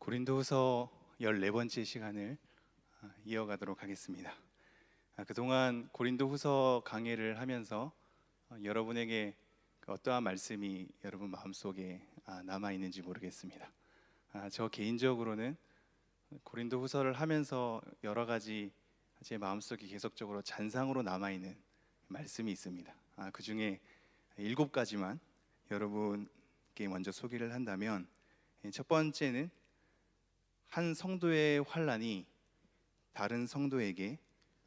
고린도후서 14번째 시간을 이어가도록 하겠습니다. 그동안 고린도후서 강해를 하면서 여러분에게 어떠한 말씀이 여러분 마음속에 남아 있는지 모르겠습니다. 저 개인적으로는 고린도후서를 하면서 여러 가지 제 마음속에 계속적으로 잔상으로 남아 있는 말씀이 있습니다. 그 중에 7가지만 여러분께 먼저 소개를 한다면, 첫 번째는 한 성도의 환난이 다른 성도에게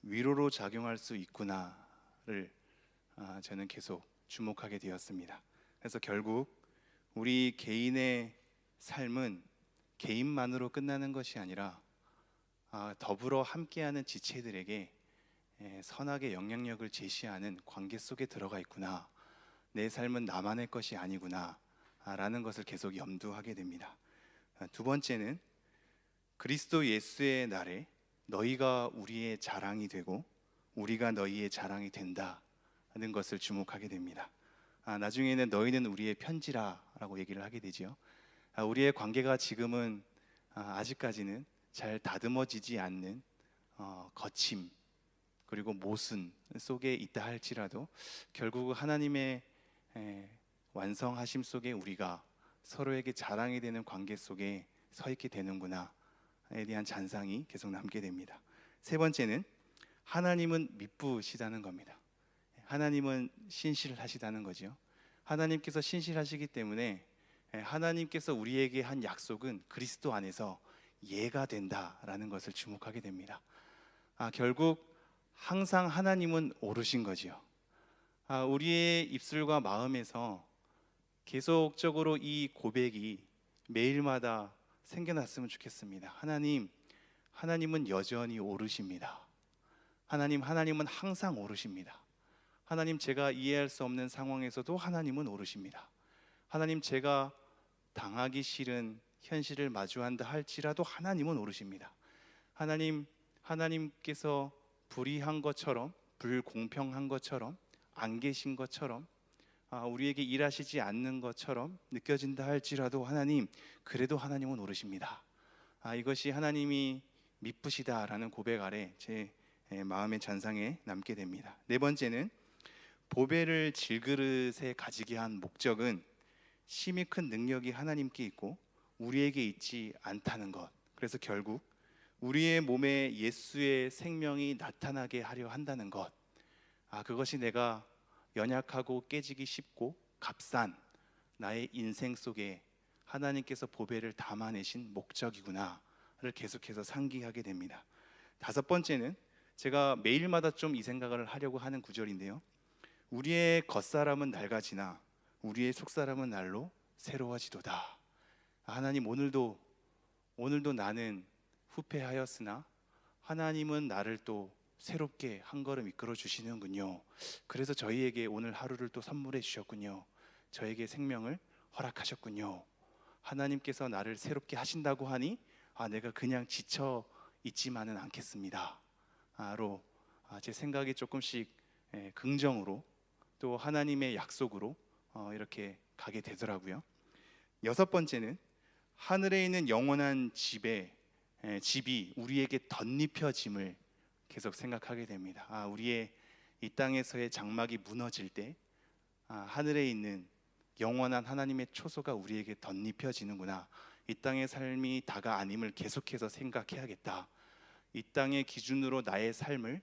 위로로 작용할 수 있구나를 저는 계속 주목하게 되었습니다. 그래서 결국 우리 개인의 삶은 개인만으로 끝나는 것이 아니라 더불어 함께하는 지체들에게 선하게 영향력을 제시하는 관계 속에 들어가 있구나, 내 삶은 나만의 것이 아니구나 라는 것을 계속 염두하게 됩니다. 두 번째는 그리스도 예수의 날에 너희가 우리의 자랑이 되고 우리가 너희의 자랑이 된다는 것을 주목하게 됩니다. 나중에는 너희는 우리의 편지라 라고 얘기를 하게 되죠. 우리의 관계가 지금은 아직까지는 잘 다듬어지지 않는 거침 그리고 모순 속에 있다 할지라도 결국 하나님의 완성하심 속에 우리가 서로에게 자랑이 되는 관계 속에 서 있게 되는구나 에 대한 잔상이 계속 남게 됩니다. 세 번째는 하나님은 미쁘시다는 겁니다. 하나님은 신실하시다는 거죠. 하나님께서 신실하시기 때문에 하나님께서 우리에게 한 약속은 그리스도 안에서 예가 된다라는 것을 주목하게 됩니다. 결국 항상 하나님은 오르신 거지요. 우리의 입술과 마음에서 계속적으로 이 고백이 매일마다 생겨났으면 좋겠습니다. 하나님은 여전히 오르십니다. 하나님은 항상 오르십니다. 하나님, 제가 이해할 수 없는 상황에서도 하나님은 오르십니다. 하나님, 제가 당하기 싫은 현실을 마주한다 할지라도 하나님은 오르십니다. 하나님께서 불의한 것처럼, 불공평한 것처럼, 안 계신 것처럼, 우리에게 일하시지 않는 것처럼 느껴진다 할지라도 그래도 하나님은 오르십니다. 이것이 하나님이 미쁘시다라는 고백 아래 제 마음의 잔상에 남게 됩니다. 네 번째는 보배를 질그릇에 가지게 한 목적은 심히 큰 능력이 하나님께 있고 우리에게 있지 않다는 것. 그래서 결국 우리의 몸에 예수의 생명이 나타나게 하려 한다는 것. 그것이 내가 연약하고 깨지기 쉽고 값싼 나의 인생 속에 하나님께서 보배를 담아내신 목적이구나를 계속해서 상기하게 됩니다. 다섯 번째는 제가 매일마다 좀 이 생각을 하려고 하는 구절인데요, 우리의 겉사람은 낡아지나 우리의 속사람은 날로 새로워지도다. 하나님, 오늘도 나는 후패하였으나 하나님은 나를 또 새롭게 한 걸음 이끌어 주시는군요. 그래서 저희에게 오늘 하루를 또 선물해 주셨군요. 저에게 생명을 허락하셨군요. 하나님께서 나를 새롭게 하신다고 하니 내가 그냥 지쳐 있지만은 않겠습니다 로 제 생각이 조금씩 긍정으로 또 하나님의 약속으로 이렇게 가게 되더라고요. 여섯 번째는 하늘에 있는 영원한 집이 우리에게 덧입혀짐을 계속 생각하게 됩니다. 우리의 이 땅에서의 장막이 무너질 때 하늘에 있는 영원한 하나님의 초소가 우리에게 덧입혀지는구나. 이 땅의 삶이 다가 아님을 계속해서 생각해야겠다. 이 땅의 기준으로 나의 삶을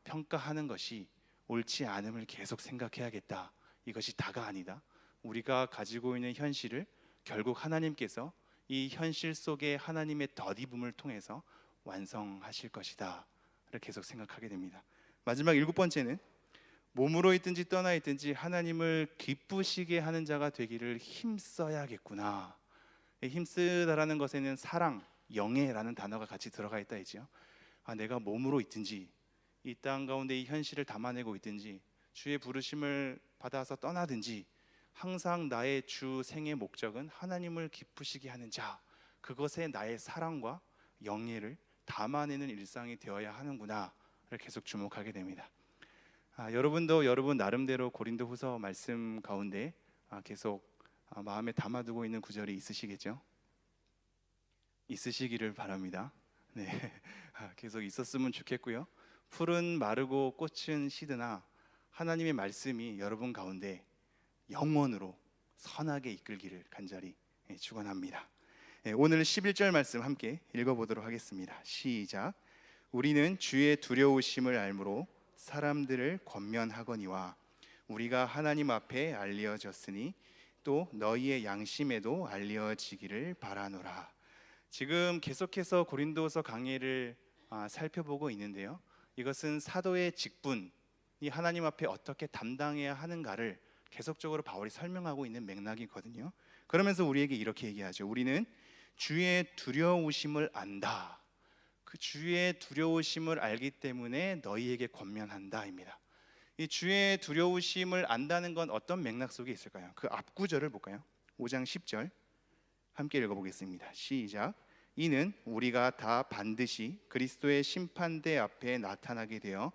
평가하는 것이 옳지 않음을 계속 생각해야겠다. 이것이 다가 아니다. 우리가 가지고 있는 현실을 결국 하나님께서 이 현실 속에 하나님의 덧입음을 통해서 완성하실 것이다 를 계속 생각하게 됩니다. 마지막 7번째는 몸으로 있든지 떠나 있든지 하나님을 기쁘시게 하는 자가 되기를 힘써야겠구나. 힘쓰다라는 것에는 사랑, 영예라는 단어가 같이 들어가 있다 했죠. 내가 몸으로 있든지 이 땅 가운데 이 현실을 담아내고 있든지 주의 부르심을 받아서 떠나든지 항상 나의 주 생의 목적은 하나님을 기쁘시게 하는 자, 그것에 나의 사랑과 영예를 담아내는 일상이 되어야 하는구나를 계속 주목하게 됩니다. 여러분도 여러분 나름대로 고린도후서 말씀 가운데 계속 마음에 담아두고 있는 구절이 있으시겠죠? 있으시기를 바랍니다. 네, 계속 있었으면 좋겠고요. 풀은 마르고 꽃은 시드나 하나님의 말씀이 여러분 가운데 영원으로 선하게 이끌기를 간절히 축원합니다. 오늘 11절 말씀 함께 읽어보도록 하겠습니다. 시작. 우리는 주의 두려우심을 알므로 사람들을 권면하거니와 우리가 하나님 앞에 알려졌으니 또 너희의 양심에도 알려지기를 바라노라. 지금 계속해서 고린도서 강해를 살펴보고 있는데요, 이것은 사도의 직분이 하나님 앞에 어떻게 담당해야 하는가를 계속적으로 바울이 설명하고 있는 맥락이거든요. 그러면서 우리에게 이렇게 얘기하죠. 우리는 주의 두려우심을 안다. 그 주의 두려우심을 알기 때문에 너희에게 권면한다입니다. 이 주의 두려우심을 안다는 건 어떤 맥락 속에 있을까요? 그 앞 구절을 볼까요? 5장 10절 함께 읽어보겠습니다. 시작. 이는 우리가 다 반드시 그리스도의 심판대 앞에 나타나게 되어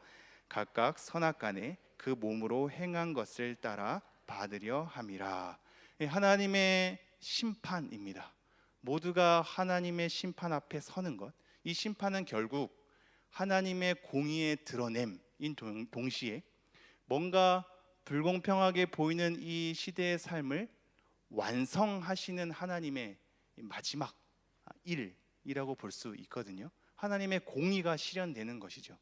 각각 선악간에 그 몸으로 행한 것을 따라 받으려 함이라. 하나님의 심판입니다. 모두가 하나님의 심판 앞에 서는 것, 이 심판은 결국 하나님의 공의의 드러냄인 동시에 뭔가 불공평하게 보이는 이 시대의 삶을 완성하시는 하나님의 마지막 일이라고 볼 수 있거든요. 하나님의 공의가 실현되는 것이죠.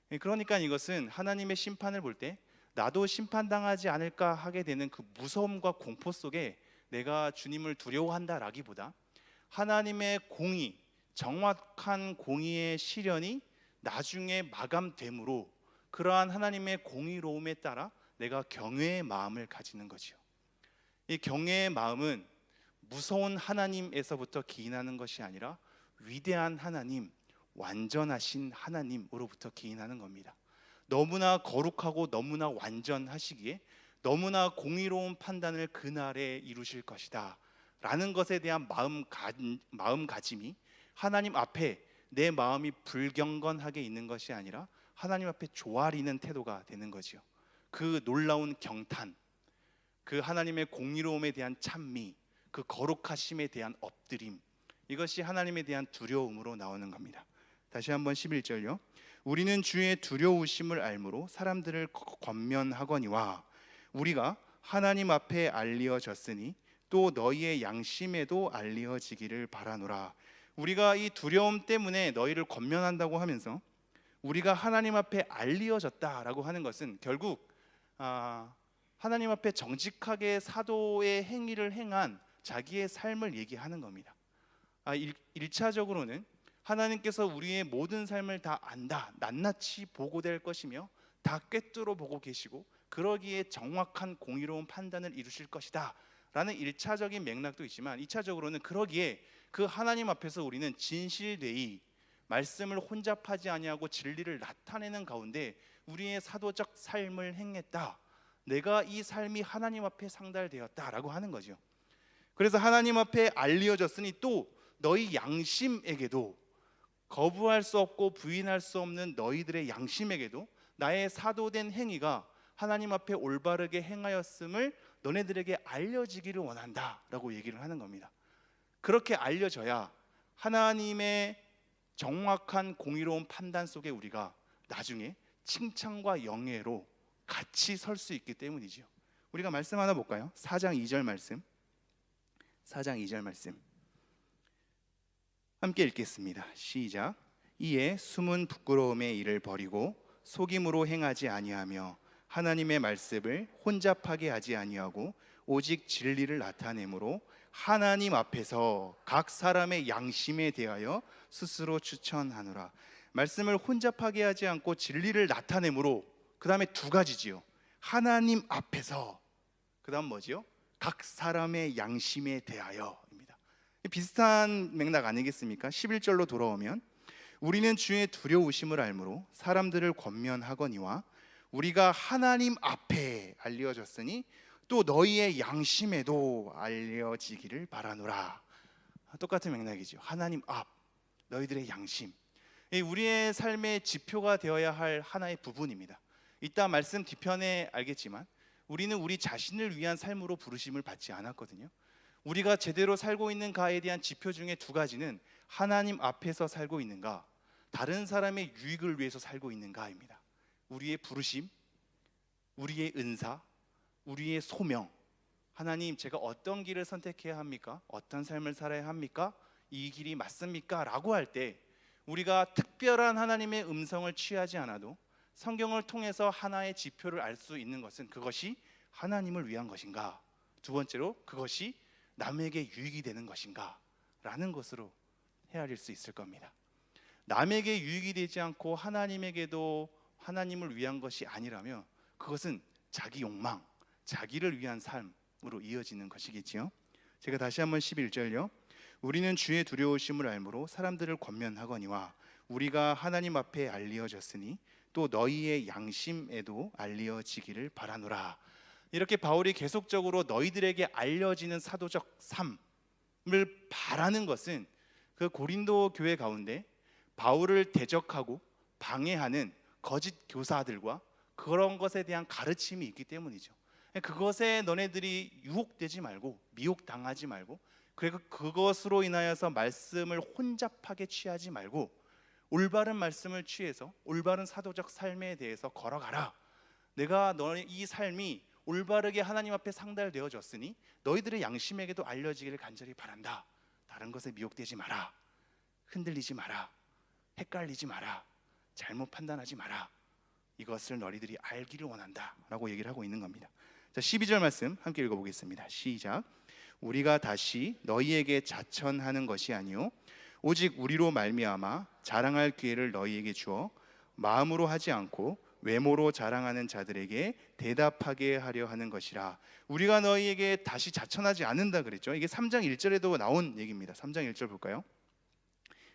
그러니까 이것은 하나님의 심판을 볼 때 나도 심판당하지 않을까 하게 되는 그 무서움과 공포 속에 내가 주님을 두려워한다라기보다 하나님의 공의, 정확한 공의의 실현이 나중에 마감됨으로 그러한 하나님의 공의로움에 따라 내가 경외의 마음을 가지는 거지요. 이 경외의 마음은 무서운 하나님에서부터 기인하는 것이 아니라 위대한 하나님, 완전하신 하나님으로부터 기인하는 겁니다. 너무나 거룩하고 너무나 완전하시기에 너무나 공의로운 판단을 그날에 이루실 것이다 라는 것에 대한 마음가짐이 하나님 앞에 내 마음이 불경건하게 있는 것이 아니라 하나님 앞에 조아리는 태도가 되는 거지요. 그 놀라운 경탄, 그 하나님의 공의로움에 대한 찬미, 그 거룩하심에 대한 엎드림, 이것이 하나님에 대한 두려움으로 나오는 겁니다. 다시 한번 11절요. 우리는 주의 두려우심을 알므로 사람들을 권면하거니와 우리가 하나님 앞에 알려졌으니 또 너희의 양심에도 알려지기를 바라노라. 우리가 이 두려움 때문에 너희를 권면한다고 하면서 우리가 하나님 앞에 알려졌다라고 하는 것은 결국 하나님 앞에 정직하게 사도의 행위를 행한 자기의 삶을 얘기하는 겁니다. 1차적으로는 하나님께서 우리의 모든 삶을 다 안다, 낱낱이 보고될 것이며 다 꿰뚫어 보고 계시고 그러기에 정확한 공의로운 판단을 이루실 것이다 라는 1차적인 맥락도 있지만 2차적으로는 그러기에 그 하나님 앞에서 우리는 진실되이 말씀을 혼잡하지 아니하고 진리를 나타내는 가운데 우리의 사도적 삶을 행했다, 내가 이 삶이 하나님 앞에 상달되었다라고 하는 거죠. 그래서 하나님 앞에 알려졌으니 또 너희 양심에게도, 거부할 수 없고 부인할 수 없는 너희들의 양심에게도 나의 사도된 행위가 하나님 앞에 올바르게 행하였음을 너네들에게 알려지기를 원한다 라고 얘기를 하는 겁니다. 그렇게 알려져야 하나님의 정확한 공의로운 판단 속에 우리가 나중에 칭찬과 영예로 같이 설 수 있기 때문이죠. 우리가 말씀 하나 볼까요? 4장 2절 말씀. 4장 2절 말씀 함께 읽겠습니다. 시작. 이에 숨은 부끄러움의 일을 버리고 속임으로 행하지 아니하며 하나님의 말씀을 혼잡하게 하지 아니하고 오직 진리를 나타내므로 하나님 앞에서 각 사람의 양심에 대하여 스스로 추천하노라. 말씀을 혼잡하게 하지 않고 진리를 나타내므로, 그 다음에 두 가지지요. 하나님 앞에서, 그 다음 뭐지요? 각 사람의 양심에 대하여입니다. 비슷한 맥락 아니겠습니까? 11절로 돌아오면 우리는 주의 두려우심을 알므로 사람들을 권면하거니와 우리가 하나님 앞에 알려졌으니 또 너희의 양심에도 알려지기를 바라노라. 똑같은 맥락이죠. 하나님 앞, 너희들의 양심, 우리의 삶의 지표가 되어야 할 하나의 부분입니다. 이따 말씀 뒤편에 알겠지만 우리는 우리 자신을 위한 삶으로 부르심을 받지 않았거든요. 우리가 제대로 살고 있는가에 대한 지표 중에 두 가지는 하나님 앞에서 살고 있는가, 다른 사람의 유익을 위해서 살고 있는가입니다. 우리의 부르심, 우리의 은사, 우리의 소명, 하나님 제가 어떤 길을 선택해야 합니까? 어떤 삶을 살아야 합니까? 이 길이 맞습니까? 라고 할 때 우리가 특별한 하나님의 음성을 취하지 않아도 성경을 통해서 하나의 지표를 알 수 있는 것은 그것이 하나님을 위한 것인가, 두 번째로 그것이 남에게 유익이 되는 것인가 라는 것으로 헤아릴 수 있을 겁니다. 남에게 유익이 되지 않고 하나님에게도 하나님을 위한 것이 아니라면 그것은 자기 욕망, 자기를 위한 삶으로 이어지는 것이겠지요. 제가 다시 한번 11절요. 우리는 주의 두려우심을 알므로 사람들을 권면하거니와 우리가 하나님 앞에 알리어졌으니 또 너희의 양심에도 알리어지기를 바라노라. 이렇게 바울이 계속적으로 너희들에게 알려지는 사도적 삶을 바라는 것은 그 고린도 교회 가운데 바울을 대적하고 방해하는 거짓 교사들과 그런 것에 대한 가르침이 있기 때문이죠. 그것에 너네들이 유혹되지 말고 미혹당하지 말고, 그리고 그것으로 인하여서 말씀을 혼잡하게 취하지 말고 올바른 말씀을 취해서 올바른 사도적 삶에 대해서 걸어가라. 내가 너의 이 삶이 올바르게 하나님 앞에 상달되어졌으니 너희들의 양심에게도 알려지기를 간절히 바란다. 다른 것에 미혹되지 마라. 흔들리지 마라. 헷갈리지 마라. 잘못 판단하지 마라. 이것을 너희들이 알기를 원한다 라고 얘기를 하고 있는 겁니다. 자, 12절 말씀 함께 읽어보겠습니다. 시작. 우리가 다시 너희에게 자천하는 것이 아니요 오직 우리로 말미암아 자랑할 기회를 너희에게 주어 마음으로 하지 않고 외모로 자랑하는 자들에게 대답하게 하려 하는 것이라. 우리가 너희에게 다시 자천하지 않는다 그랬죠. 이게 3장 1절에도 나온 얘기입니다. 3장 1절 볼까요?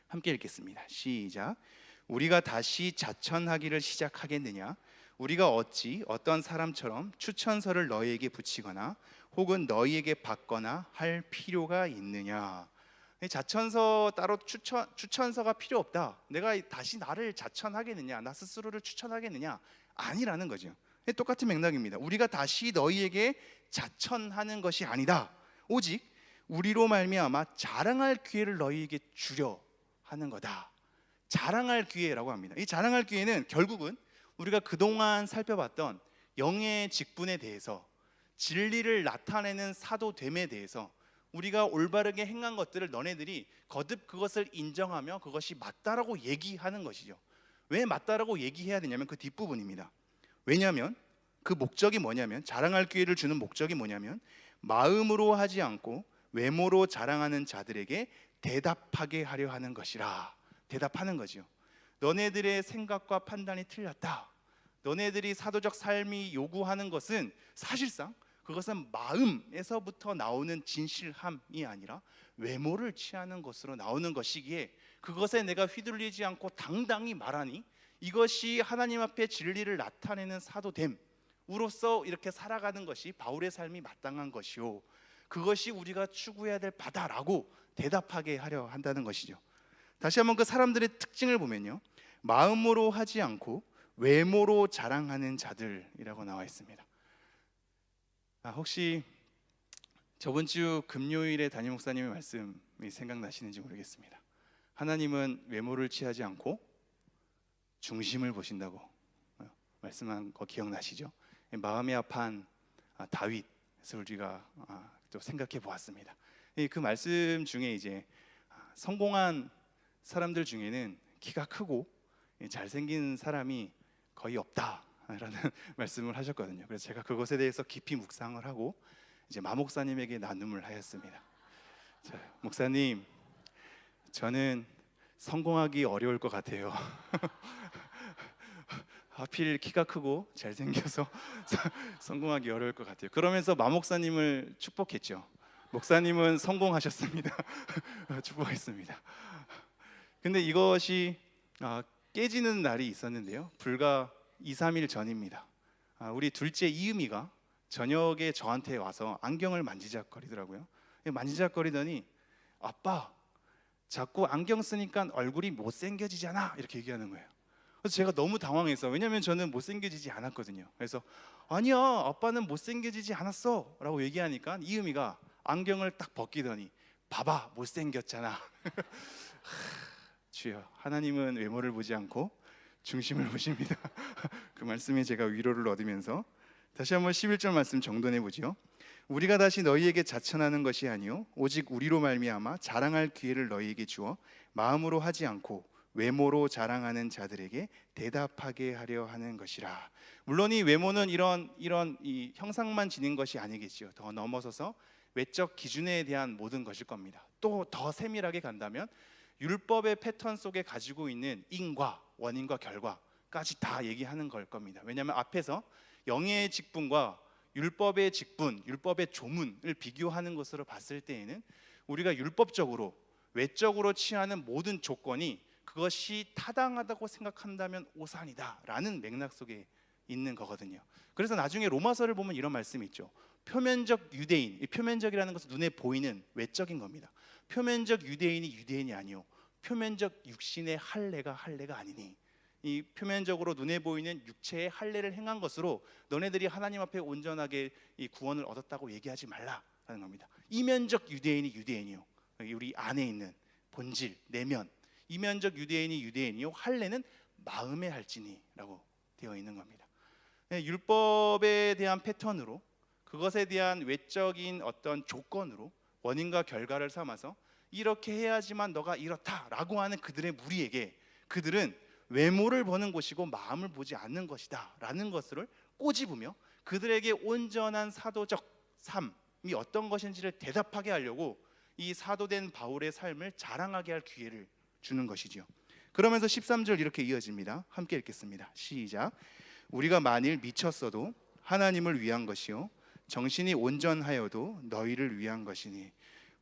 함께 읽겠습니다. 시작. 우리가 다시 자천하기를 시작하겠느냐? 우리가 어찌 어떤 사람처럼 추천서를 너희에게 붙이거나 혹은 너희에게 받거나 할 필요가 있느냐? 자천서 따로 추천서가 필요 없다. 내가 다시 나를 자천하겠느냐, 나 스스로를 추천하겠느냐? 아니라는 거죠. 똑같은 맥락입니다. 우리가 다시 너희에게 자천하는 것이 아니다. 오직 우리로 말미암아 자랑할 기회를 너희에게 주려 하는 거다. 자랑할 기회라고 합니다. 이 자랑할 기회는 결국은 우리가 그동안 살펴봤던 영의 직분에 대해서, 진리를 나타내는 사도됨에 대해서 우리가 올바르게 행한 것들을 너네들이 거듭 그것을 인정하며 그것이 맞다라고 얘기하는 것이죠. 왜 맞다라고 얘기해야 되냐면 그 뒷부분입니다. 왜냐하면 그 목적이 뭐냐면, 자랑할 기회를 주는 목적이 뭐냐면 마음으로 하지 않고 외모로 자랑하는 자들에게 대답하게 하려 하는 것이라. 대답하는 거죠. 너네들의 생각과 판단이 틀렸다. 너네들이 사도적 삶이 요구하는 것은 사실상 그것은 마음에서부터 나오는 진실함이 아니라 외모를 취하는 것으로 나오는 것이기에 그것에 내가 휘둘리지 않고 당당히 말하니 이것이 하나님 앞에 진리를 나타내는 사도됨으로써 이렇게 살아가는 것이 바울의 삶이 마땅한 것이요, 그것이 우리가 추구해야 될 바다라고 대답하게 하려 한다는 것이죠. 다시 한번 그 사람들의 특징을 보면요, 마음으로 하지 않고 외모로 자랑하는 자들이라고 나와 있습니다. 혹시 저번 주 금요일에 담임 목사님의 말씀이 생각나시는지 모르겠습니다. 하나님은 외모를 취하지 않고 중심을 보신다고 말씀한 거 기억나시죠? 마음이 아파한 다윗을 우리가 또 생각해 보았습니다. 그 말씀 중에 이제 성공한 사람들 중에는 키가 크고 잘생긴 사람이 거의 없다라는 말씀을 하셨거든요. 그래서 제가 그것에 대해서 깊이 묵상을 하고 이제 마 목사님에게 나눔을 하였습니다. 자, 목사님, 저는 성공하기 어려울 것 같아요. 하필 키가 크고 잘생겨서 성공하기 어려울 것 같아요. 그러면서 마 목사님을 축복했죠. 목사님은 성공하셨습니다. 축복했습니다. 근데 이것이 깨지는 날이 있었는데요, 불과 2-3일 전입니다. 우리 둘째 이음이가 저녁에 저한테 와서 안경을 만지작거리더라고요. 만지작거리더니 아빠, 자꾸 안경 쓰니까 얼굴이 못생겨지잖아, 이렇게 얘기하는 거예요. 그래서 제가 너무 당황해서, 왜냐면 저는 못생겨지지 않았거든요. 그래서 아니야, 아빠는 못생겨지지 않았어 라고 얘기하니까 이음이가 안경을 딱 벗기더니 봐봐 못생겼잖아. 주여, 하나님은 외모를 보지 않고 중심을 보십니다. 그 말씀에 제가 위로를 얻으면서 다시 한번 11절 말씀 정돈해 보지요. 우리가 다시 너희에게 자천하는 것이 아니요 오직 우리로 말미암아 자랑할 기회를 너희에게 주어 마음으로 하지 않고 외모로 자랑하는 자들에게 대답하게 하려 하는 것이라. 물론 이 외모는 이런 이 형상만 지닌 것이 아니겠지요. 더 넘어서서 외적 기준에 대한 모든 것일 겁니다. 또 더 세밀하게 간다면 율법의 패턴 속에 가지고 있는 인과 원인과 결과까지 다 얘기하는 걸 겁니다. 왜냐하면 앞에서 영의 직분과 율법의 직분, 율법의 조문을 비교하는 것으로 봤을 때에는 우리가 율법적으로 외적으로 취하는 모든 조건이 그것이 타당하다고 생각한다면 오산이다라는 맥락 속에 있는 거거든요. 그래서 나중에 로마서를 보면 이런 말씀이 있죠. 표면적 유대인, 이 표면적이라는 것은 눈에 보이는 외적인 겁니다. 표면적 유대인이 유대인이 아니요 표면적 육신의 할례가 아니니, 이 표면적으로 눈에 보이는 육체의 할례를 행한 것으로 너네들이 하나님 앞에 온전하게 이 구원을 얻었다고 얘기하지 말라라는 겁니다. 이면적 유대인이 유대인이요, 우리 안에 있는 본질, 내면, 이면적 유대인이 유대인이요 할례는 마음에 할지니라고 되어 있는 겁니다. 율법에 대한 패턴으로, 그것에 대한 외적인 어떤 조건으로 원인과 결과를 삼아서 이렇게 해야지만 너가 이렇다라고 하는 그들의 무리에게, 그들은 외모를 보는 곳이고 마음을 보지 않는 것이다 라는 것을 꼬집으며 그들에게 온전한 사도적 삶이 어떤 것인지를 대답하게 하려고 이 사도된 바울의 삶을 자랑하게 할 기회를 주는 것이지요. 그러면서 13절 이렇게 이어집니다. 함께 읽겠습니다. 시작. 우리가 만일 미쳤어도 하나님을 위한 것이요 정신이 온전하여도 너희를 위한 것이니.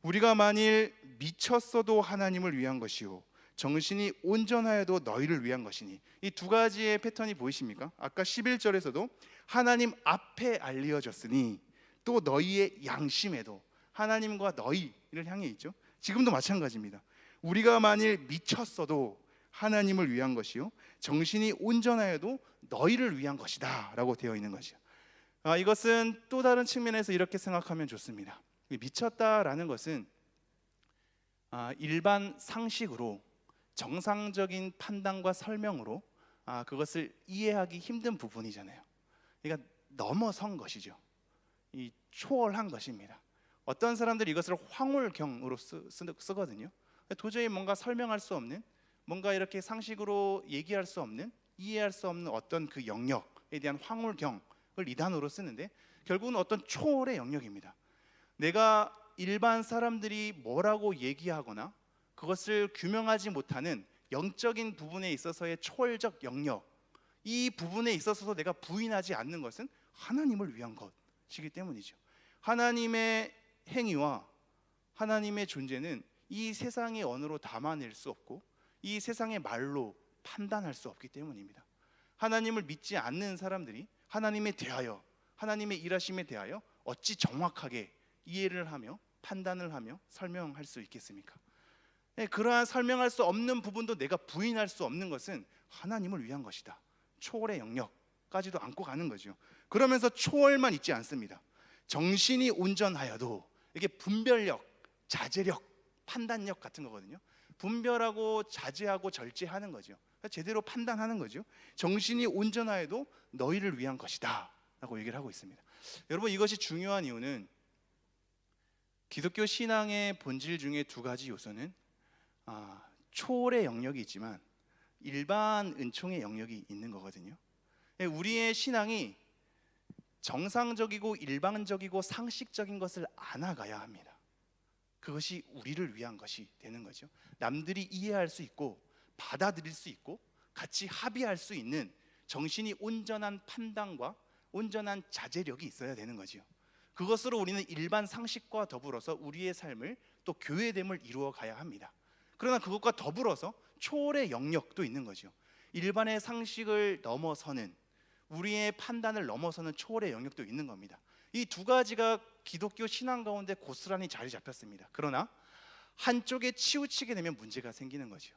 우리가 만일 미쳤어도 하나님을 위한 것이요 정신이 온전하여도 너희를 위한 것이니. 이 두 가지의 패턴이 보이십니까? 아까 11절에서도 하나님 앞에 알려졌으니 또 너희의 양심에도 하나님과 너희를 향해 있죠. 지금도 마찬가지입니다. 우리가 만일 미쳤어도 하나님을 위한 것이요 정신이 온전하여도 너희를 위한 것이다 라고 되어 있는 것이요. 이것은 또 다른 측면에서 이렇게 생각하면 좋습니다. 미쳤다라는 것은 일반 상식으로 정상적인 판단과 설명으로 그것을 이해하기 힘든 부분이잖아요. 그러니까 넘어선 것이죠. 이 초월한 것입니다. 어떤 사람들이 이것을 황홀경으로 쓰거든요. 도저히 뭔가 설명할 수 없는, 뭔가 이렇게 상식으로 얘기할 수 없는, 이해할 수 없는 어떤 그 영역에 대한 황홀경을 이 단어로 쓰는데 결국은 어떤 초월의 영역입니다. 내가 일반 사람들이 뭐라고 얘기하거나 그것을 규명하지 못하는 영적인 부분에 있어서의 초월적 영역, 이 부분에 있어서 내가 부인하지 않는 것은 하나님을 위한 것이기 때문이죠. 하나님의 행위와 하나님의 존재는 이 세상의 언어로 담아낼 수 없고 이 세상의 말로 판단할 수 없기 때문입니다. 하나님을 믿지 않는 사람들이 하나님에 대하여, 하나님의 일하심에 대하여 어찌 정확하게 이해를 하며 판단을 하며 설명할 수 있겠습니까? 그러한 설명할 수 없는 부분도 내가 부인할 수 없는 것은 하나님을 위한 것이다. 초월의 영역까지도 안고 가는 거죠. 그러면서 초월만 있지 않습니다. 정신이 온전하여도, 이게 분별력, 자제력, 판단력 같은 거거든요. 분별하고 자제하고 절제하는 거죠. 제대로 판단하는 거죠. 정신이 온전하여도 너희를 위한 것이다 라고 얘기를 하고 있습니다. 여러분, 이것이 중요한 이유는 기독교 신앙의 본질 중에 두 가지 요소는 초월의 영역이 있지만 일반 은총의 영역이 있는 거거든요. 우리의 신앙이 정상적이고 일반적이고 상식적인 것을 안아가야 합니다. 그것이 우리를 위한 것이 되는 거죠. 남들이 이해할 수 있고 받아들일 수 있고 같이 합의할 수 있는 정신이 온전한 판단과 온전한 자제력이 있어야 되는 거죠. 그것으로 우리는 일반 상식과 더불어서 우리의 삶을 또 교회됨을 이루어 가야 합니다. 그러나 그것과 더불어서 초월의 영역도 있는 거죠. 일반의 상식을 넘어서는, 우리의 판단을 넘어서는 초월의 영역도 있는 겁니다. 이 두 가지가 기독교 신앙 가운데 고스란히 자리 잡혔습니다. 그러나 한쪽에 치우치게 되면 문제가 생기는 거죠.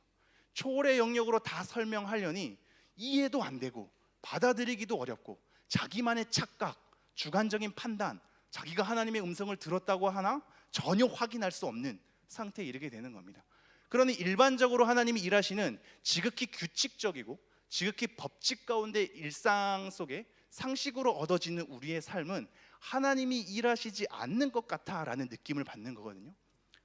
초월의 영역으로 다 설명하려니 이해도 안 되고 받아들이기도 어렵고 자기만의 착각, 주관적인 판단, 자기가 하나님의 음성을 들었다고 하나 전혀 확인할 수 없는 상태에 이르게 되는 겁니다. 그러니 일반적으로 하나님이 일하시는 지극히 규칙적이고 지극히 법칙 가운데 일상 속에 상식으로 얻어지는 우리의 삶은 하나님이 일하시지 않는 것 같아라는 느낌을 받는 거거든요.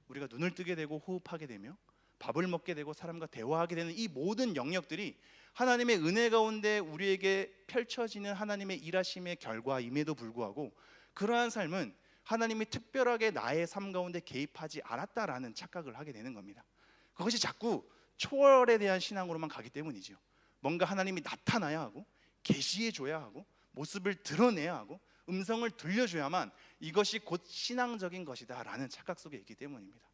우리가 눈을 뜨게 되고 호흡하게 되며 밥을 먹게 되고 사람과 대화하게 되는 이 모든 영역들이 하나님의 은혜 가운데 우리에게 펼쳐지는 하나님의 일하심의 결과임에도 불구하고 그러한 삶은 하나님이 특별하게 나의 삶 가운데 개입하지 않았다라는 착각을 하게 되는 겁니다. 그것이 자꾸 초월에 대한 신앙으로만 가기 때문이죠. 뭔가 하나님이 나타나야 하고 계시해 줘야 하고 모습을 드러내야 하고 음성을 들려줘야만 이것이 곧 신앙적인 것이다 라는 착각 속에 있기 때문입니다.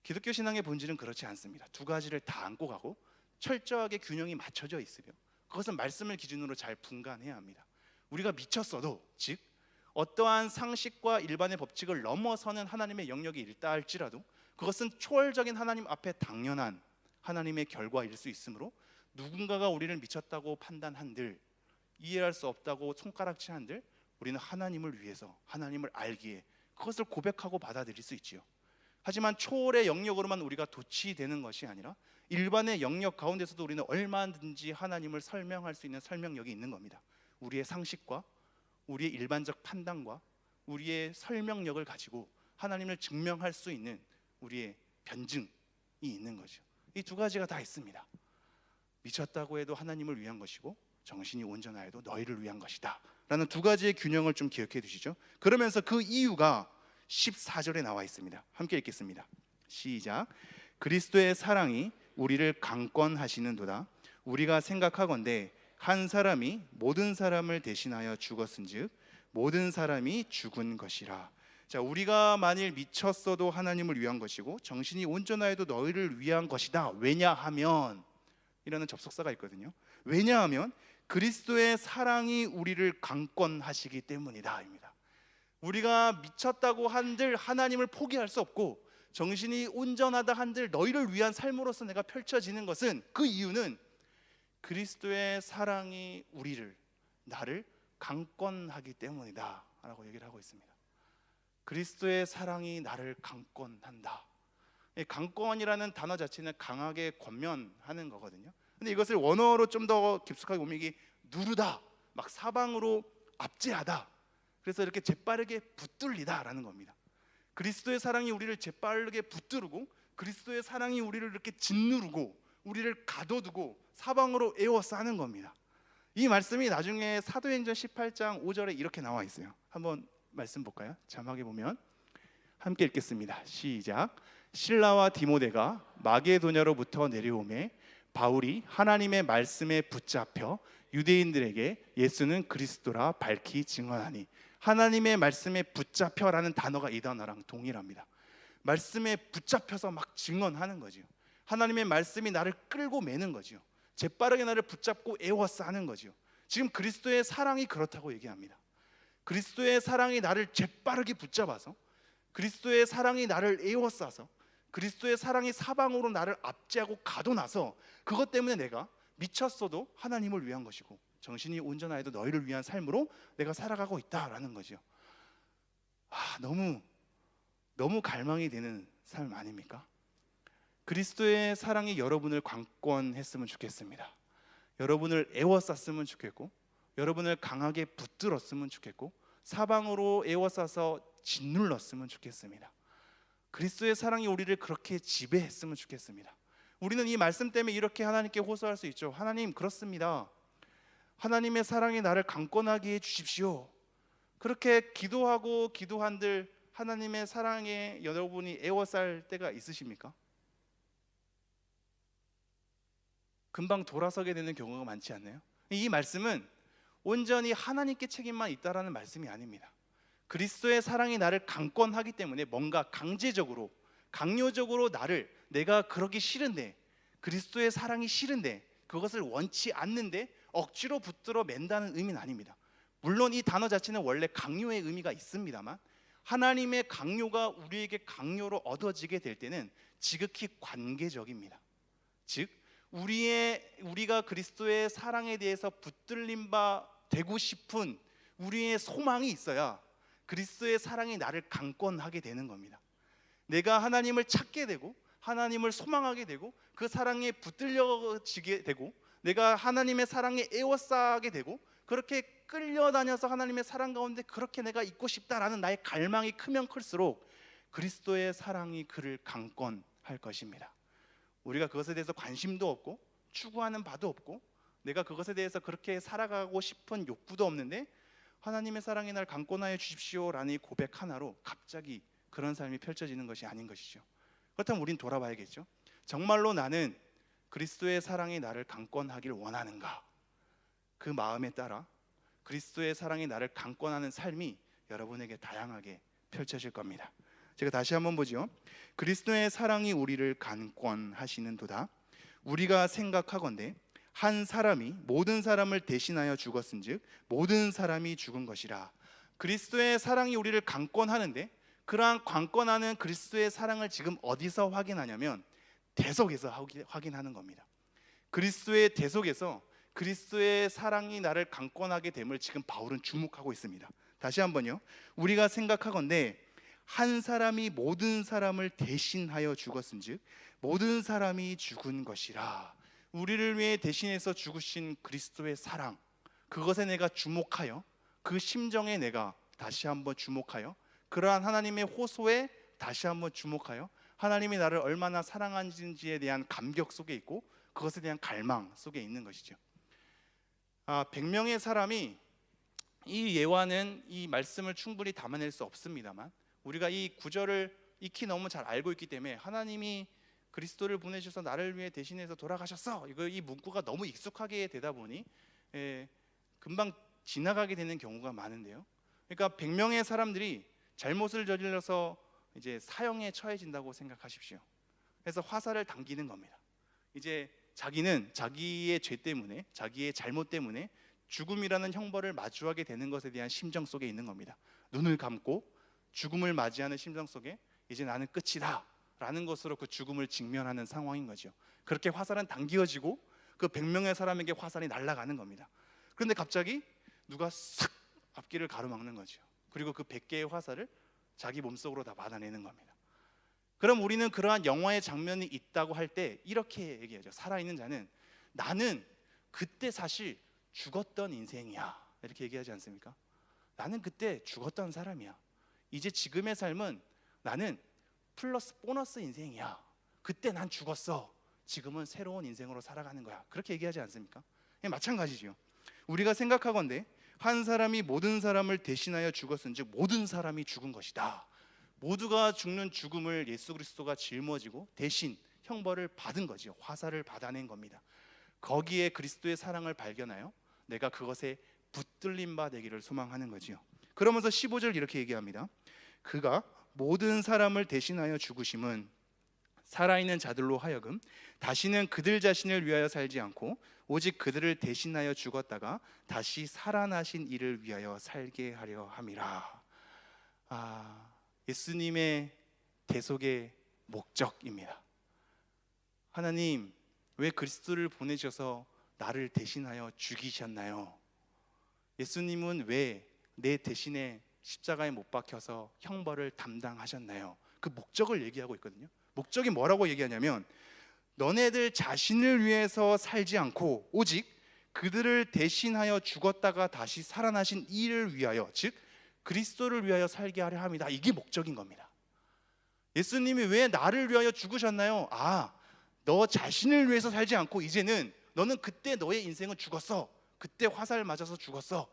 기독교 신앙의 본질은 그렇지 않습니다. 두 가지를 다 안고 가고 철저하게 균형이 맞춰져 있으며 그것은 말씀을 기준으로 잘 분간해야 합니다. 우리가 미쳤어도, 즉 어떠한 상식과 일반의 법칙을 넘어서는 하나님의 영역이 있다 할지라도 그것은 초월적인 하나님 앞에 당연한 하나님의 결과일 수 있으므로 누군가가 우리를 미쳤다고 판단한들, 이해할 수 없다고 손가락질한들 우리는 하나님을 위해서 하나님을 알기에 그것을 고백하고 받아들일 수 있지요. 하지만 초월의 영역으로만 우리가 도취되는 것이 아니라 일반의 영역 가운데서도 우리는 얼마든지 하나님을 설명할 수 있는 설명력이 있는 겁니다. 우리의 상식과 우리의 일반적 판단과 우리의 설명력을 가지고 하나님을 증명할 수 있는 우리의 변증이 있는 거죠. 이 두 가지가 다 있습니다. 미쳤다고 해도 하나님을 위한 것이고 정신이 온전하여도 너희를 위한 것이다 라는 두 가지의 균형을 좀 기억해 두시죠. 그러면서 그 이유가 14절에 나와 있습니다. 함께 읽겠습니다. 시작. 그리스도의 사랑이 우리를 강권하시는도다. 우리가 생각하건대 한 사람이 모든 사람을 대신하여 죽었은즉 모든 사람이 죽은 것이라. 자, 우리가 만일 미쳤어도 하나님을 위한 것이고 정신이 온전하여도 너희를 위한 것이다. 왜냐하면 이라는 접속사가 있거든요. 왜냐하면 그리스도의 사랑이 우리를 강권하시기 때문이다 입니다. 우리가 미쳤다고 한들 하나님을 포기할 수 없고 정신이 온전하다 한들 너희를 위한 삶으로서 내가 펼쳐지는 것은 그 이유는 그리스도의 사랑이 우리를, 나를 강권하기 때문이다 라고 얘기를 하고 있습니다. 그리스도의 사랑이 나를 강권한다. 강권이라는 단어 자체는 강하게 권면하는 거거든요. 근데 이것을 원어로 좀 더 깊숙하게 보면 이게 누르다, 막 사방으로 압제하다, 그래서 이렇게 재빠르게 붙들리다라는 겁니다. 그리스도의 사랑이 우리를 재빠르게 붙들고 그리스도의 사랑이 우리를 이렇게 짓누르고 우리를 가둬두고 사방으로 에워싸는 겁니다. 이 말씀이 나중에 사도행전 18장 5절에 이렇게 나와 있어요. 한번 말씀 볼까요? 자막에 보면 함께 읽겠습니다. 시작. 실라와 디모데가 마게도냐로부터 내려오매 바울이 하나님의 말씀에 붙잡혀 유대인들에게 예수는 그리스도라 밝히 증언하니. 하나님의 말씀에 붙잡혀라는 단어가 이 단어랑 동일합니다. 말씀에 붙잡혀서 막 증언하는 거죠. 하나님의 말씀이 나를 끌고 매는 거죠. 재빠르게 나를 붙잡고 에워싸는 거죠. 지금 그리스도의 사랑이 그렇다고 얘기합니다. 그리스도의 사랑이 나를 재빠르게 붙잡아서 그리스도의 사랑이 나를 에워싸서 그리스도의 사랑이 사방으로 나를 압제하고 가둬놔서 그것 때문에 내가 미쳤어도 하나님을 위한 것이고 정신이 온전하여도 너희를 위한 삶으로 내가 살아가고 있다라는 거죠. 너무 갈망이 되는 삶 아닙니까? 그리스도의 사랑이 여러분을 강권했으면 좋겠습니다. 여러분을 에워쌌으면 좋겠고 여러분을 강하게 붙들었으면 좋겠고 사방으로 에워싸서 짓눌렀으면 좋겠습니다. 그리스도의 사랑이 우리를 그렇게 지배했으면 좋겠습니다. 우리는 이 말씀 때문에 이렇게 하나님께 호소할 수 있죠. 하나님, 그렇습니다. 하나님의 사랑이 나를 강권하게 해주십시오. 그렇게 기도하고 기도한들 하나님의 사랑에 여러분이 에워쌀 때가 있으십니까? 금방 돌아서게 되는 경우가 많지 않나요? 이 말씀은 온전히 하나님께 책임만 있다라는 말씀이 아닙니다. 그리스도의 사랑이 나를 강권하기 때문에 뭔가 강제적으로 강요적으로 내가 그러기 싫은데 그리스도의 사랑이 싫은데 그것을 원치 않는데 억지로 붙들어 맨다는 의미는 아닙니다. 물론 이 단어 자체는 원래 강요의 의미가 있습니다만 하나님의 강요가 우리에게 강요로 얻어지게 될 때는 지극히 관계적입니다. 즉 우리가 그리스도의 사랑에 대해서 붙들림 바 되고 싶은 우리의 소망이 있어야 그리스도의 사랑이 나를 강권하게 되는 겁니다. 내가 하나님을 찾게 되고 하나님을 소망하게 되고 그 사랑에 붙들려지게 되고 내가 하나님의 사랑에 에워싸게 되고 그렇게 끌려다녀서 하나님의 사랑 가운데 그렇게 내가 있고 싶다라는 나의 갈망이 크면 클수록 그리스도의 사랑이 그를 강권할 것입니다. 우리가 그것에 대해서 관심도 없고 추구하는 바도 없고 내가 그것에 대해서 그렇게 살아가고 싶은 욕구도 없는데 하나님의 사랑이 날 강권하여 주십시오라는 이 고백 하나로 갑자기 그런 삶이 펼쳐지는 것이 아닌 것이죠. 그렇다면 우린 돌아봐야겠죠. 정말로 나는 그리스도의 사랑이 나를 강권하길 원하는가? 그 마음에 따라 그리스도의 사랑이 나를 강권하는 삶이 여러분에게 다양하게 펼쳐질 겁니다. 제가 다시 한번 보죠. 그리스도의 사랑이 우리를 강권하시는도다. 우리가 생각하건대 한 사람이 모든 사람을 대신하여 죽었은즉 모든 사람이 죽은 것이라. 그리스도의 사랑이 우리를 강권하는데 그러한 강권하는 그리스도의 사랑을 지금 어디서 확인하냐면 대속에서 확인하는 겁니다. 그리스도의 대속에서 그리스도의 사랑이 나를 강권하게 됨을 지금 바울은 주목하고 있습니다. 다시 한번요. 우리가 생각하건대 한 사람이 모든 사람을 대신하여 죽었은즉 모든 사람이 죽은 것이라. 우리를 위해 대신해서 죽으신 그리스도의 사랑, 그것에 내가 주목하여 그 심정에 내가 다시 한번 주목하여 그러한 하나님의 호소에 다시 한번 주목하여 하나님이 나를 얼마나 사랑하는지에 대한 감격 속에 있고 그것에 대한 갈망 속에 있는 것이죠. 100명의 사람이 이 예화는 이 말씀을 충분히 담아낼 수 없습니다만 우리가 이 구절을 익히 너무 잘 알고 있기 때문에 하나님이 그리스도를 보내셔서 나를 위해 대신해서 돌아가셨어, 이 문구가 너무 익숙하게 되다 보니 금방 지나가게 되는 경우가 많은데요. 그러니까 100명의 사람들이 잘못을 저질러서 이제 사형에 처해진다고 생각하십시오. 그래서 화살을 당기는 겁니다. 이제 자기는 자기의 죄 때문에 자기의 잘못 때문에 죽음이라는 형벌을 마주하게 되는 것에 대한 심정 속에 있는 겁니다. 눈을 감고 죽음을 맞이하는 심정 속에 이제 나는 끝이다 라는 것으로 그 죽음을 직면하는 상황인 거죠. 그렇게 화살은 당겨지고 그 100명의 사람에게 화살이 날아가는 겁니다. 그런데 갑자기 누가 싹 앞길을 가로막는 거죠. 그리고 그 100개의 화살을 자기 몸속으로 다 받아내는 겁니다. 그럼 우리는 그러한 영화의 장면이 있다고 할 때 이렇게 얘기하죠. 살아있는 자는 나는 그때 사실 죽었던 인생이야 이렇게 얘기하지 않습니까? 나는 그때 죽었던 사람이야. 이제 지금의 삶은 나는 플러스 보너스 인생이야. 그때 난 죽었어. 지금은 새로운 인생으로 살아가는 거야. 그렇게 얘기하지 않습니까? 마찬가지죠. 우리가 생각하건대 한 사람이 모든 사람을 대신하여 죽었은즉 모든 사람이 죽은 것이다. 모두가 죽는 죽음을 예수 그리스도가 짊어지고 대신 형벌을 받은 거죠. 화살을 받아낸 겁니다. 거기에 그리스도의 사랑을 발견하여 내가 그것에 붙들린 바 되기를 소망하는 거지요. 그러면서 15절 이렇게 얘기합니다. 그가 모든 사람을 대신하여 죽으심은 살아있는 자들로 하여금 다시는 그들 자신을 위하여 살지 않고 오직 그들을 대신하여 죽었다가 다시 살아나신 이를 위하여 살게 하려 함이라. 예수님의 대속의 목적입니다. 하나님 왜 그리스도를 보내셔서 나를 대신하여 죽이셨나요? 예수님은 왜 내 대신에 십자가에 못 박혀서 형벌을 담당하셨나요? 그 목적을 얘기하고 있거든요. 목적이 뭐라고 얘기하냐면 너네들 자신을 위해서 살지 않고 오직 그들을 대신하여 죽었다가 다시 살아나신 이를 위하여, 즉 그리스도를 위하여 살게 하려 합니다. 이게 목적인 겁니다. 예수님이 왜 나를 위하여 죽으셨나요? 너 자신을 위해서 살지 않고 이제는 너는 그때 너의 인생은 죽었어. 그때 화살 맞아서 죽었어.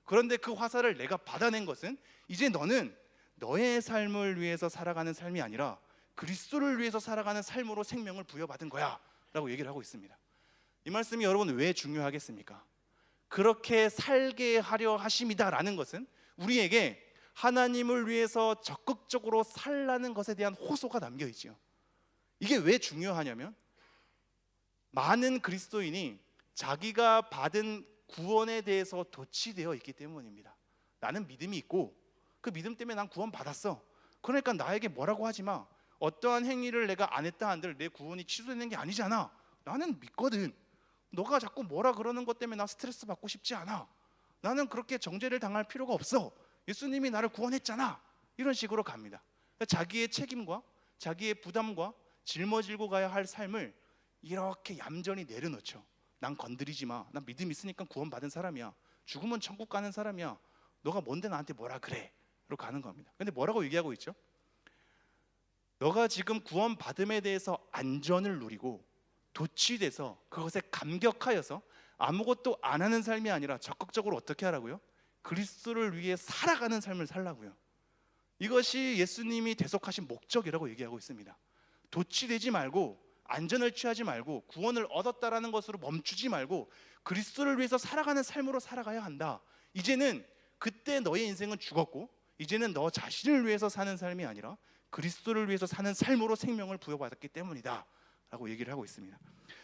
그런데 그 화살을 내가 받아낸 것은 이제 너는 너의 삶을 위해서 살아가는 삶이 아니라 그리스도를 위해서 살아가는 삶으로 생명을 부여받은 거야 라고 얘기를 하고 있습니다. 이 말씀이 여러분 왜 중요하겠습니까? 그렇게 살게 하려 하심이다 라는 것은 우리에게 하나님을 위해서 적극적으로 살라는 것에 대한 호소가 담겨 있지요. 이게 왜 중요하냐면 많은 그리스도인이 자기가 받은 구원에 대해서 도취되어 있기 때문입니다. 나는 믿음이 있고 그 믿음 때문에 난 구원 받았어. 그러니까 나에게 뭐라고 하지 마. 어떠한 행위를 내가 안 했다 한들 내 구원이 취소되는 게 아니잖아. 나는 믿거든. 너가 자꾸 뭐라 그러는 것 때문에 나 스트레스 받고 싶지 않아. 나는 그렇게 정죄를 당할 필요가 없어. 예수님이 나를 구원했잖아. 이런 식으로 갑니다. 자기의 책임과 자기의 부담과 짊어지고 가야 할 삶을 이렇게 얌전히 내려놓죠. 난 건드리지 마. 난 믿음 있으니까 구원받은 사람이야. 죽으면 천국 가는 사람이야. 너가 뭔데 나한테 뭐라 그래? 로 가는 겁니다. 근데 뭐라고 얘기하고 있죠? 너가 지금 구원받음에 대해서 안전을 누리고 도취돼서 그것에 감격하여서 아무것도 안 하는 삶이 아니라 적극적으로 어떻게 하라고요? 그리스도를 위해 살아가는 삶을 살라고요. 이것이 예수님이 대속하신 목적이라고 얘기하고 있습니다. 도취되지 말고 안전을 취하지 말고 구원을 얻었다라는 것으로 멈추지 말고 그리스도를 위해서 살아가는 삶으로 살아가야 한다. 이제는 그때 너의 인생은 죽었고 이제는 너 자신을 위해서 사는 삶이 아니라 그리스도를 위해서 사는 삶으로 생명을 부여받았기 때문이다 라고 얘기를 하고 있습니다.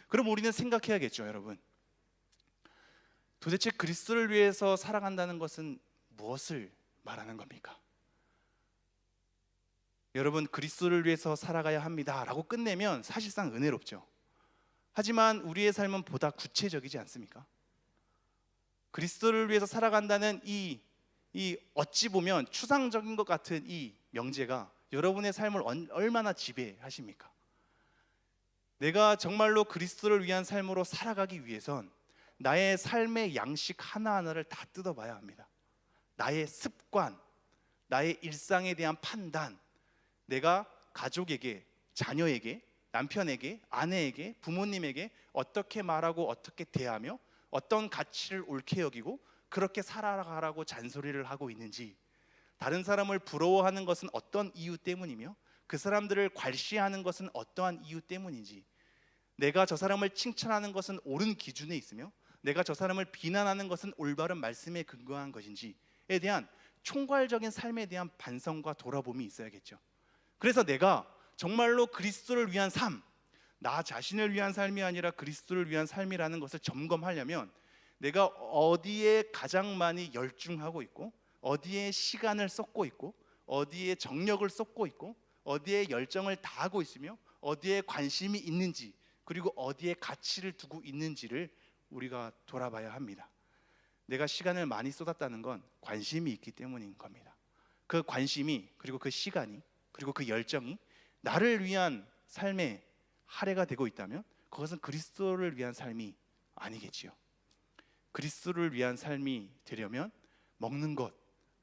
그럼 우리는 생각해야겠죠, 여러분. 도대체 그리스도를 위해서 살아간다는 것은 무엇을 말하는 겁니까? 여러분, 그리스도를 위해서 살아가야 합니다 라고 끝내면 사실상 은혜롭죠. 하지만 우리의 삶은 보다 구체적이지 않습니까? 그리스도를 위해서 살아간다는 이 어찌 보면 추상적인 것 같은 이 명제가 여러분의 삶을 얼마나 지배하십니까? 내가 정말로 그리스도를 위한 삶으로 살아가기 위해선 나의 삶의 양식 하나하나를 다 뜯어봐야 합니다. 나의 습관, 나의 일상에 대한 판단, 내가 가족에게, 자녀에게, 남편에게, 아내에게, 부모님에게 어떻게 말하고 어떻게 대하며 어떤 가치를 옳게 여기고 그렇게 살아가라고 잔소리를 하고 있는지, 다른 사람을 부러워하는 것은 어떤 이유 때문이며 그 사람들을 괄시하는 것은 어떠한 이유 때문인지, 내가 저 사람을 칭찬하는 것은 옳은 기준에 있으며 내가 저 사람을 비난하는 것은 올바른 말씀에 근거한 것인지에 대한 총괄적인 삶에 대한 반성과 돌아봄이 있어야겠죠. 그래서 내가 정말로 그리스도를 위한 삶, 나 자신을 위한 삶이 아니라 그리스도를 위한 삶이라는 것을 점검하려면 내가 어디에 가장 많이 열중하고 있고 어디에 시간을 쏟고 있고 어디에 정력을 쏟고 있고 어디에 열정을 다하고 있으며 어디에 관심이 있는지, 그리고 어디에 가치를 두고 있는지를 우리가 돌아봐야 합니다. 내가 시간을 많이 쏟았다는 건 관심이 있기 때문인 겁니다. 그 관심이, 그리고 그 시간이, 그리고 그 열정이 나를 위한 삶의 할애가 되고 있다면 그것은 그리스도를 위한 삶이 아니겠지요. 그리스도를 위한 삶이 되려면 먹는 것,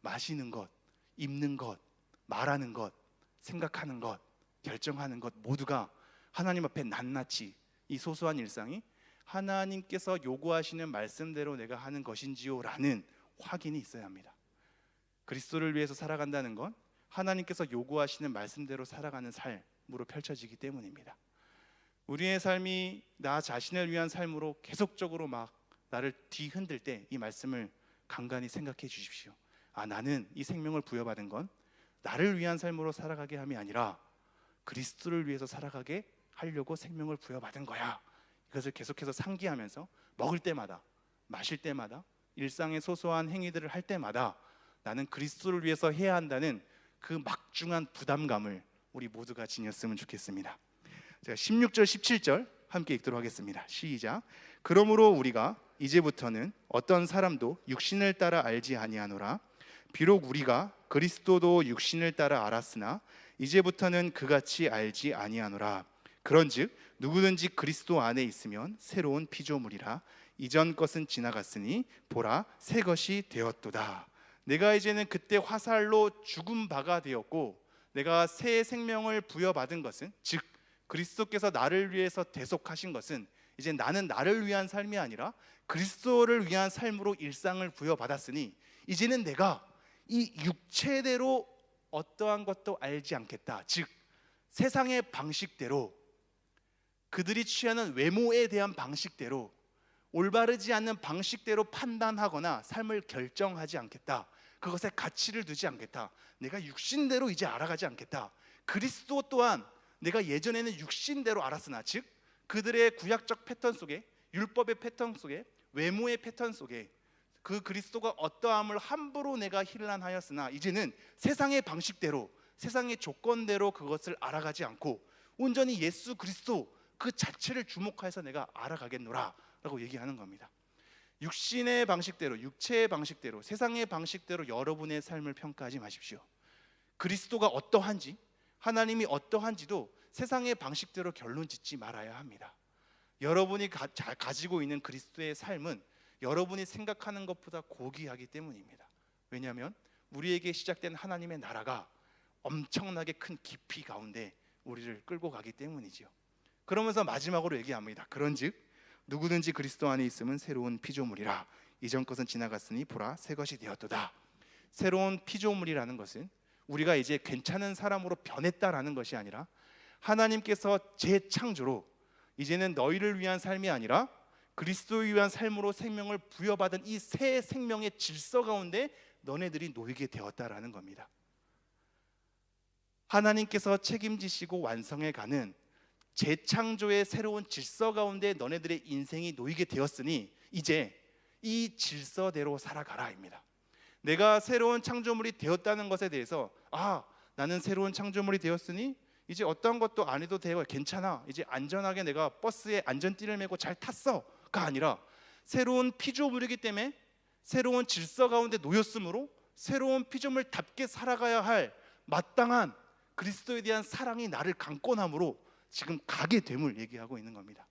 마시는 것, 입는 것, 말하는 것, 생각하는 것, 결정하는 것 모두가 하나님 앞에 낱낱이 이 소소한 일상이 하나님께서 요구하시는 말씀대로 내가 하는 것인지요 라는 확인이 있어야 합니다. 그리스도를 위해서 살아간다는 건 하나님께서 요구하시는 말씀대로 살아가는 삶으로 펼쳐지기 때문입니다. 우리의 삶이 나 자신을 위한 삶으로 계속적으로 막 나를 뒤흔들 때 이 말씀을 간간히 생각해 주십시오. 나는 이 생명을 부여받은 건 나를 위한 삶으로 살아가게 함이 아니라 그리스도를 위해서 살아가게 하려고 생명을 부여받은 거야. 이것을 계속해서 상기하면서 먹을 때마다, 마실 때마다, 일상의 소소한 행위들을 할 때마다 나는 그리스도를 위해서 해야 한다는 그 막중한 부담감을 우리 모두가 지녔으면 좋겠습니다. 제가 16절, 17절 함께 읽도록 하겠습니다. 시작. 그러므로 우리가 이제부터는 어떤 사람도 육신을 따라 알지 아니하노라. 비록 우리가 그리스도도 육신을 따라 알았으나 이제부터는 그같이 알지 아니하노라. 그런즉 누구든지 그리스도 안에 있으면 새로운 피조물이라. 이전 것은 지나갔으니 보라 새 것이 되었도다. 내가 이제는 그때 화살로 죽은 바가 되었고 내가 새 생명을 부여받은 것은, 즉 그리스도께서 나를 위해서 대속하신 것은, 이제 나는 나를 위한 삶이 아니라 그리스도를 위한 삶으로 일상을 부여받았으니 이제는 내가 이 육체대로 어떠한 것도 알지 않겠다. 즉 세상의 방식대로, 그들이 취하는 외모에 대한 방식대로, 올바르지 않는 방식대로 판단하거나 삶을 결정하지 않겠다. 그것에 가치를 두지 않겠다. 내가 육신대로 이제 알아가지 않겠다. 그리스도 또한 내가 예전에는 육신대로 알았으나, 즉 그들의 구약적 패턴 속에, 율법의 패턴 속에, 외모의 패턴 속에 그 그리스도가 어떠함을 함부로 내가 힐난하였으나 이제는 세상의 방식대로, 세상의 조건대로 그것을 알아가지 않고 온전히 예수 그리스도 그 자체를 주목해서 내가 알아가겠노라 라고 얘기하는 겁니다. 육신의 방식대로, 육체의 방식대로, 세상의 방식대로 여러분의 삶을 평가하지 마십시오. 그리스도가 어떠한지, 하나님이 어떠한지도 세상의 방식대로 결론 짓지 말아야 합니다. 여러분이 가지고 있는 그리스도의 삶은 여러분이 생각하는 것보다 고귀하기 때문입니다. 왜냐하면 우리에게 시작된 하나님의 나라가 엄청나게 큰 깊이 가운데 우리를 끌고 가기 때문이지요. 그러면서 마지막으로 얘기합니다. 그런즉 누구든지 그리스도 안에 있으면 새로운 피조물이라. 이전 것은 지나갔으니 보라 새 것이 되었도다. 새로운 피조물이라는 것은 우리가 이제 괜찮은 사람으로 변했다라는 것이 아니라 하나님께서 재창조로 이제는 너희를 위한 삶이 아니라 그리스도를 위한 삶으로 생명을 부여받은 이 새 생명의 질서 가운데 너네들이 놓이게 되었다라는 겁니다. 하나님께서 책임지시고 완성해 가는 재창조의 새로운 질서 가운데 너네들의 인생이 놓이게 되었으니 이제 이 질서대로 살아가라입니다. 내가 새로운 창조물이 되었다는 것에 대해서 나는 새로운 창조물이 되었으니 이제 어떤 것도 안 해도 돼요, 괜찮아, 이제 안전하게 내가 버스에 안전띠를 메고 잘 탔어가 아니라 새로운 피조물이기 때문에 새로운 질서 가운데 놓였으므로 새로운 피조물답게 살아가야 할 마땅한 그리스도에 대한 사랑이 나를 강권함으로 지금 가게 됨을 얘기하고 있는 겁니다.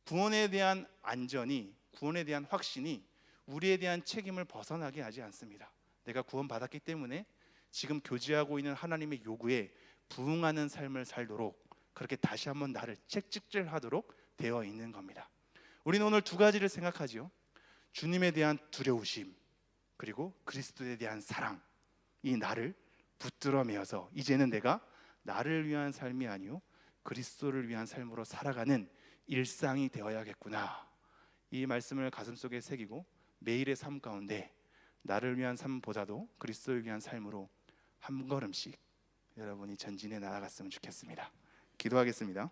구원에 대한 안전이, 구원에 대한 확신이 우리에 대한 책임을 벗어나게 하지 않습니다. 내가 구원받았기 때문에 지금 교제하고 있는 하나님의 요구에 부응하는 삶을 살도록 그렇게 다시 한번 나를 채찍질하도록 되어 있는 겁니다. 우리는 오늘 두 가지를 생각하지요. 주님에 대한 두려우심, 그리고 그리스도에 대한 사랑. 이 나를 붙들어 매어서 이제는 내가 나를 위한 삶이 아니요 그리스도를 위한 삶으로 살아가는 일상이 되어야겠구나. 이 말씀을 가슴속에 새기고 매일의 삶 가운데 나를 위한 삶보다도 그리스도를 위한 삶으로 한 걸음씩 여러분이 전진해 나아갔으면 좋겠습니다. 기도하겠습니다.